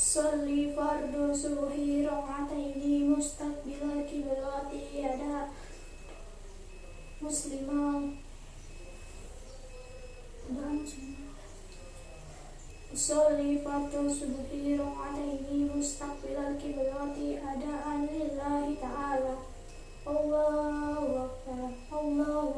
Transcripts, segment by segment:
Sholli fardu subuhi rakaataini mustaqbilal qiblati ada muslimah dan Sholli fardu subuhi rakaataini mustaqbilal qiblati adaan lillahi ta'ala. Allahu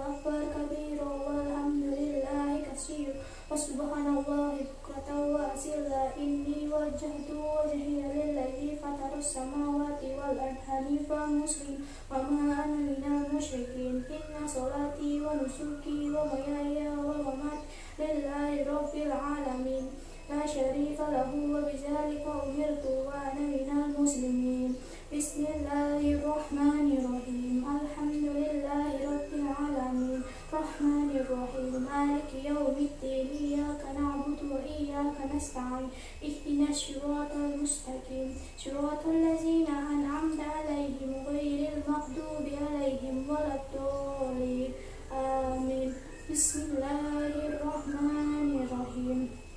akbar kabira walhamdulillahi katsira wa subhanallahi bukratan wa asila. Inni wajjahtu wajhiya lillazi fatarus samawati wal ardi hanifan muslim wa ma ana minal musyrikin. Inna sholati wa nusuki wa mahyaya wa mamati lillahi rabbil alamin la syarika lahu wa bidzalika umirtu wa ana minal muslimin. Bismillahirrahmanirrahim. Alhamdulillahi rabbil alamin. Rahmanirrahim. Maliki yaumiddin. Iyyaka na'budu wa iyyaka nasta'in. Ihdinas siratal mustaqim. Siratal ladzina an'amta 'alaihim ghairil maghdubi 'alaihim waladdallin. Amin. Bismillahirrahmanirrahim.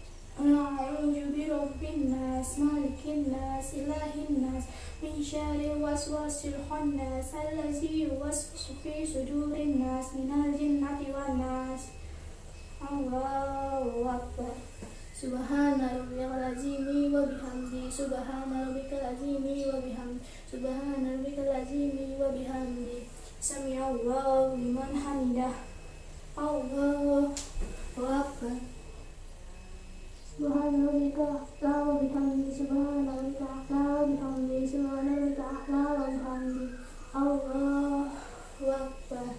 A'udzu birabbin nas, malikin nas, ilahin nas, min syarril waswasil khannas, allazi yuwaswisu fi sudurin nas, minal jinnati wan nas. Allahu akbar. Subhana rabbiyal azimi wa bihamdi. Subhana rabbikal azimi wa bihamdi. Subhana rabbikal azimi wa bihamdi. Sami'allahu liman hamidah. Allahu akbar. Subhana rabbika a'la wa bihamdi. Subhana rabbika a'la wa bihamdi. Subhana rabbika a'la wa bihamdi. Allahu akbar.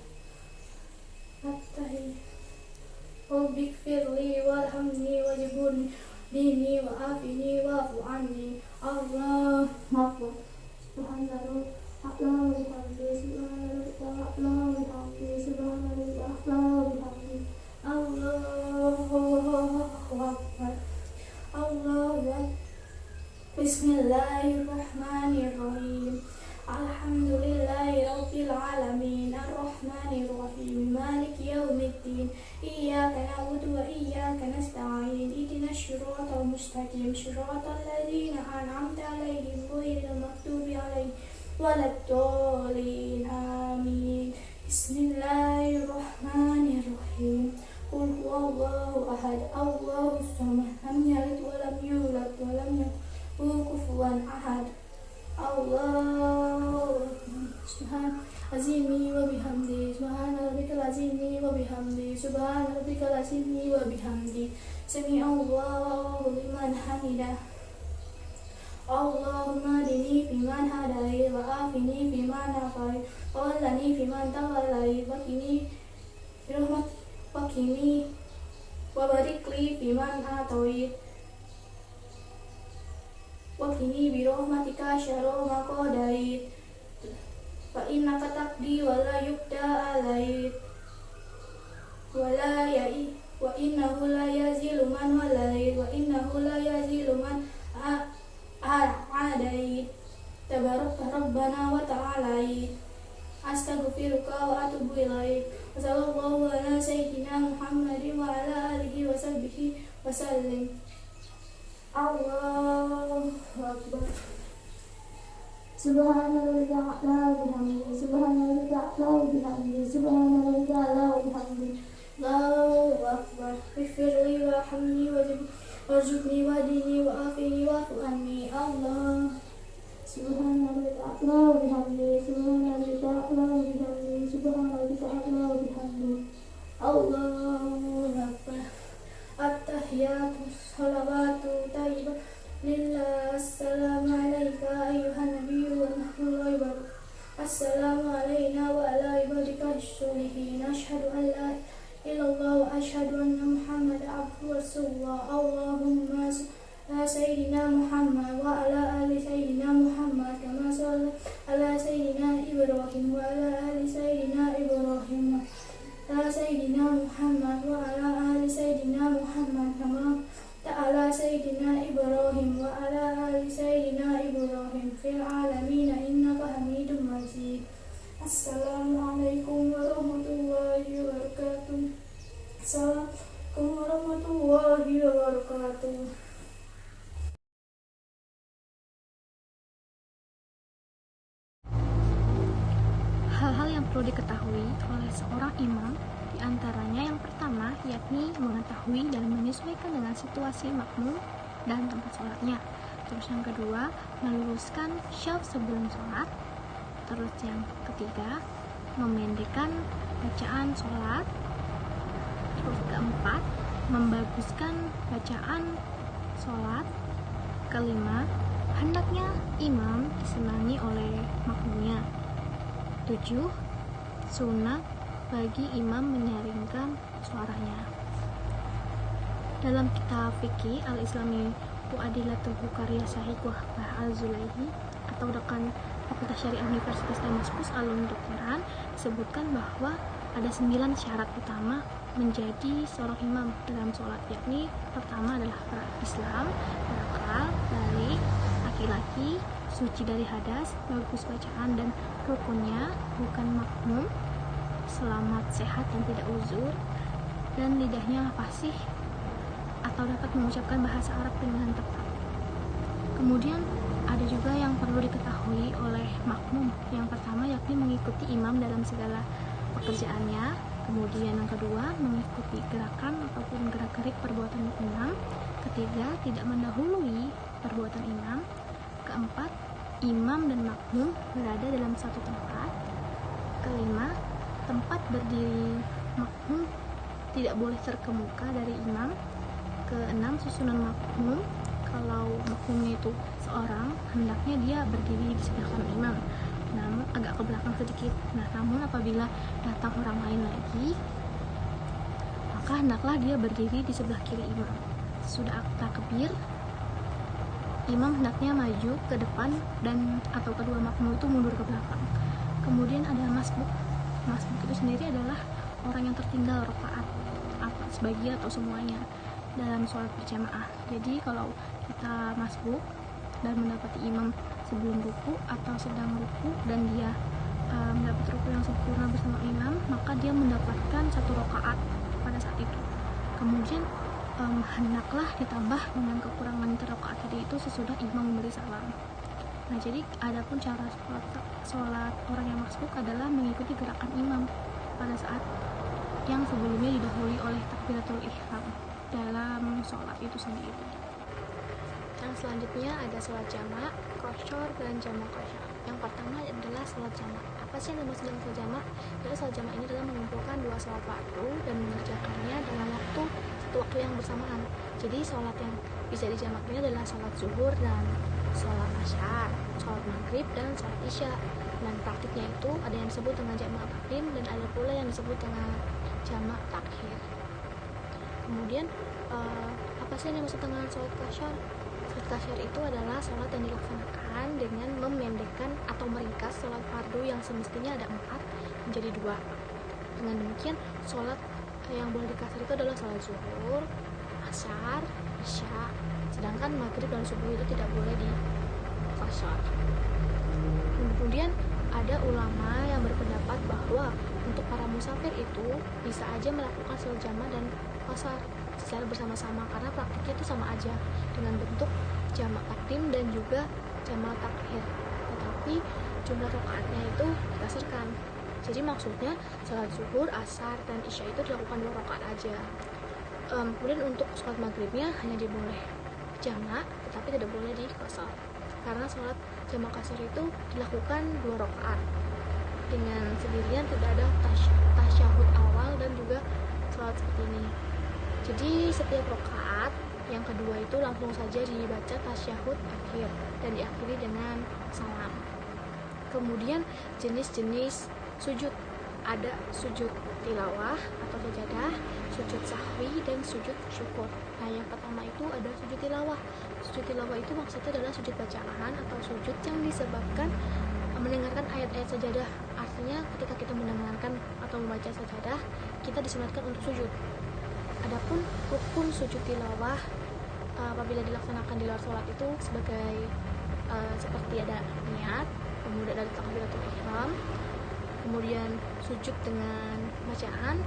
Rabbi ighfirli warhamni wajburni dini wa afini wa'fu anni. Allahu akbar. Subhana rabbika a'la wa bihamdi. Subhana rabbika a'la wa bihamdi. Subhana rabbika a'la wa bihamdi. Allahu akbar. Allahu akbar. Bismillahirrahmanirrahim. Alhamdulillahi rabbil alamin. Arrahmanirrahim. Maliki yaumiddin. Iyyaka na'budu wa iyyaka nasta'in. Ihdinas siratal mustaqim. Siratal ladzina an'amta 'alaihim ghairil maghdubi 'alaihim waladdallin. Amin. Bismillahirrahmanirrahim. Qul huwallahu ahad. Allahus samad. Lam yalid wa lam yulad wa lam yakul lahu kufuwan ahad. Allahu subhana azimi wa bihamdi. Subhana rabbikal azimi wa bihamdi. Subhana rabbikal azimi wa bihamdi. Sami'allahu liman hamidah. Allahumma hdini fiman hadait wa afini fiman afait wa wallani fiman tawallait wa qini birahmatika wa barik li fiman atait wa qini birahmatika syarra ma qadait fa innaka taqdi wa la yuqda alait wa innahu la yazilu man walait wa innahu la yazilu man adait. Tabarakta rabbana wa ta'alait. Astaghfiruka wa atubu ilaik. Wa sallallahu ala sayyidina Muhammadin wa ala alihi wa sahbihi wa sallim. Allahu akbar. Subhana rabbika a'la wa bihamdi. Subhana rabbika a'la wa bihamdi. Subhana rabbika a'la wa bihamdi. Allahu akbar. Ighfirli warhamni warzuqni wahdini wa afini wa'fu anni. Allah. Subhana rabbika a'la wa bihamdi. Subhana rabbika a'la wa bihamdi. Subhana rabbika a'la wa bihamdi. Allahu akbar. At-tahiyatu shalawatu thayyibah lillah. Assalamu alayka ayyuhan nabiyyu wa rahmatullahi wa barakatuh. Assalamu alayna wa ala ibadika sholihin. Ashhadu an la ilaha illallah wa ashhadu anna Muhammadan abduhu wa rasuluh. Allahumma ala sayyidina Muhammad wa ala ali sayyidina Muhammad kama shallaita ala sayyidina Ibrahim wa ala ali sayyidina Ibrahim wa ala sayyidina Muhammad wa ala ali sayyidina Muhammad kama ala sayyidina Ibrahim wa ala ali sayyidina Ibrahim fil alamin innaka Hamidum Majid. Assalamualaikum warahmatullahi wabarakatuh. Assalamualaikum warahmatullahi wabarakatuh. perlu diketahui oleh seorang imam diantaranya yang pertama yakni mengetahui dan menyesuaikan dengan situasi makmum dan tempat sholatnya. Terus yang kedua, meluruskan syaf sebelum sholat. Terus yang ketiga, memendekkan bacaan sholat. Terus keempat, membaguskan bacaan sholat. Kelima, hendaknya imam disenangi oleh makmumnya. 7. Sunnah bagi imam menyaringkan suaranya. Dalam kitab fikih Al-Islami wa Adillatuhu karya Syekh Wahbah Al-Zulaihi atau rekan Fakultas Syariah Universitas Damaskus Alun Doktoran disebutkan bahwa ada 9 syarat utama menjadi seorang imam dalam sholat, yakni pertama adalah Islam, berakal, balik, laki-laki, suci dari hadas, bagus bacaan dan rukunnya, bukan makmum, selamat, sehat dan tidak uzur, dan lidahnya fasih atau dapat mengucapkan bahasa Arab dengan tepat. Kemudian ada juga yang perlu diketahui oleh makmum. Yang pertama yakni mengikuti imam dalam segala pekerjaannya. Kemudian yang kedua, mengikuti gerakan ataupun gerak-gerik perbuatan imam. Ketiga, tidak mendahului perbuatan imam. Keempat, imam dan makmum berada dalam satu tempat. Kelima, tempat berdiri makmum tidak boleh terkemuka dari imam. Keenam, susunan makmum. Kalau makmumnya itu seorang, hendaknya dia berdiri di sebelah kanan imam, namun agak ke belakang sedikit. Namun apabila datang orang lain lagi, maka hendaklah dia berdiri di sebelah kiri imam. Sudah takbir, imam hendaknya maju ke depan dan atau kedua makmum itu mundur ke belakang. Kemudian ada masbuk. Masbuk itu sendiri adalah orang yang tertinggal rakaat atau sebagian atau semuanya dalam sholat berjamaah. Jadi kalau kita masbuk dan mendapati imam sebelum ruku atau sedang ruku dan dia mendapat ruku yang sempurna bersama imam, maka dia mendapatkan 1 rakaat pada saat itu. Kemudian hendaklah ditambah dengan kekurangan rakaat tadi itu sesudah imam memberi salam. Nah, jadi adapun cara sholat orang yang masbuk adalah mengikuti gerakan imam pada saat yang sebelumnya didahului oleh takbiratul ihram dalam sholat itu sendiri. Yang selanjutnya ada sholat jamak, qashar, dan jamak qashar. Yang pertama adalah sholat jamak. Apa sih yang dimaksud dengan sholat jamak? Jadi sholat jamak ini adalah mengumpulkan 2 sholat fardu dan mengerjakannya dalam satu waktu yang bersamaan. Jadi sholat yang bisa dijamak ini adalah sholat zuhur dan sholat asyar, sholat maghrib dan sholat isya. Dan praktiknya itu ada yang disebut dengan jamak takdim dan ada pula yang disebut dengan jamak takhir. Kemudian apa sih yang dimaksud dengan sholat qashar? Sholat qashar itu adalah sholat yang dilaksanakan dengan memendekkan atau meringkas sholat fardu yang semestinya ada 4 menjadi 2. Dengan demikian sholat yang boleh dikasar itu adalah sholat zuhur, asyar, isya, sedangkan maghrib dan subuh itu tidak boleh dikasar. Kemudian ada ulama yang berpendapat bahwa untuk para musafir itu bisa aja melakukan sholat jamak dan qashar secara bersama-sama karena praktiknya itu sama aja dengan bentuk jamak takdim dan juga jamak takhir, tetapi jumlah rakaatnya itu dikasarkan. Jadi maksudnya sholat zuhur, asar, dan isya itu dilakukan 2 rakaat aja. Kemudian untuk sholat maghribnya hanya diboleh jamak tetapi tidak boleh dikasar karena sholat jamak kasar itu dilakukan 2 rakaat dengan sendirian, tidak ada tasyahud awal dan juga sholat seperti ini. Jadi setiap rakaat yang kedua itu langsung saja dibaca tasyahud akhir dan diakhiri dengan salam. Kemudian jenis-jenis sujud, ada sujud tilawah atau sajadah, sujud sahwi, dan sujud syukur. Nah, yang pertama itu ada sujud tilawah. Sujud tilawah itu maksudnya adalah sujud bacaan atau sujud yang disebabkan mendengarkan ayat-ayat sajadah. Artinya ketika kita mendengarkan atau membaca sajadah, kita disunatkan untuk sujud. Adapun rukun sujud tilawah apabila dilaksanakan di luar sholat itu sebagai seperti ada niat, kemudian ada takbiratul ihram, kemudian sujud dengan bacaan,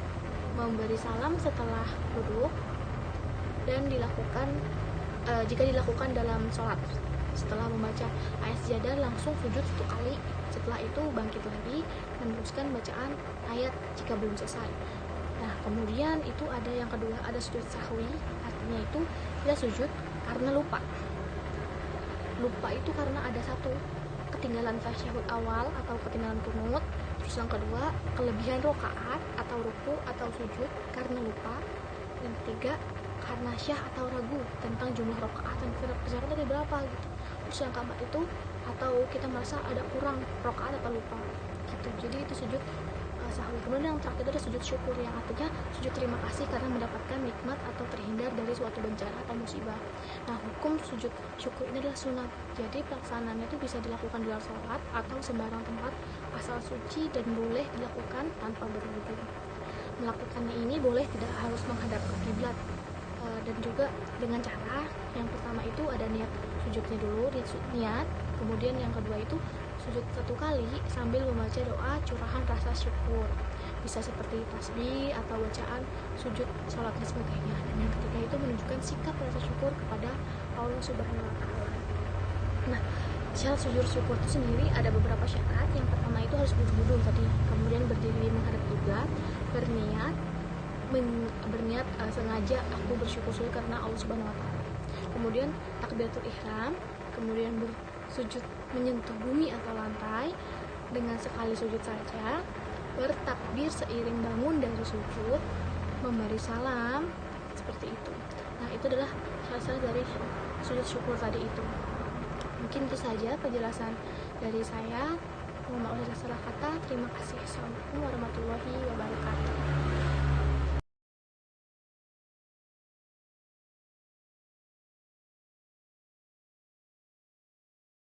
memberi salam setelah duduk, dan dilakukan jika dilakukan dalam sholat setelah membaca ayat sajadah langsung sujud 1 kali Setelah itu bangkit lagi, meneruskan bacaan ayat jika belum selesai. Nah, kemudian itu ada yang kedua, ada sujud sahwi. Artinya itu kita sujud karena lupa. Lupa itu karena ada satu, ketinggalan tasyahud awal atau ketinggalan qunut. Terus yang kedua, kelebihan rokaat atau ruku atau sujud karena lupa. Dan ketiga, karena syah atau ragu tentang jumlah rokaat yang kita tadi berapa gitu. Terus yang keempat itu, atau kita merasa ada kurang rokaat atau lupa gitu. Jadi itu sujud sahwi. Kemudian yang terakhir itu ada sujud syukur, yang artinya sujud terima kasih karena mendapatkan nikmat atau terhindar dari suatu bencana atau musibah. Nah, hukum sujud syukur ini adalah sunat. Jadi pelaksanaannya itu bisa dilakukan di luar sholat atau sembarang tempat asal suci dan boleh dilakukan tanpa berwudu. Melakukannya ini boleh tidak harus menghadap ke kiblat, dan juga dengan cara yang pertama itu ada niat sujudnya dulu, niat. Kemudian yang kedua itu sujud 1 kali sambil membaca doa curahan rasa syukur, bisa seperti tasbih atau bacaan sujud sholat dan sebagainya. Dan yang ketiga itu menunjukkan sikap rasa syukur kepada Allah Subhanahu wa Ta'ala. Nah, syarat sujud syukur itu sendiri ada beberapa syarat. Yang pertama itu harus berwudu tadi, kemudian berdiri menghadap kiblat, berniat sengaja aku bersyukur karena Allah Subhanahu wa Ta'ala. Kemudian takbiratul ihram, kemudian bersujud menyentuh bumi atau lantai dengan sekali sujud saja, bertakbir seiring bangun dari sujud, memberi salam, seperti itu. Nah, itu adalah syarat dari sujud syukur tadi itu. Mungkin itu saja penjelasan dari saya. Mohon maaf salah kata. Terima kasih. Assalamualaikum warahmatullahi wabarakatuh.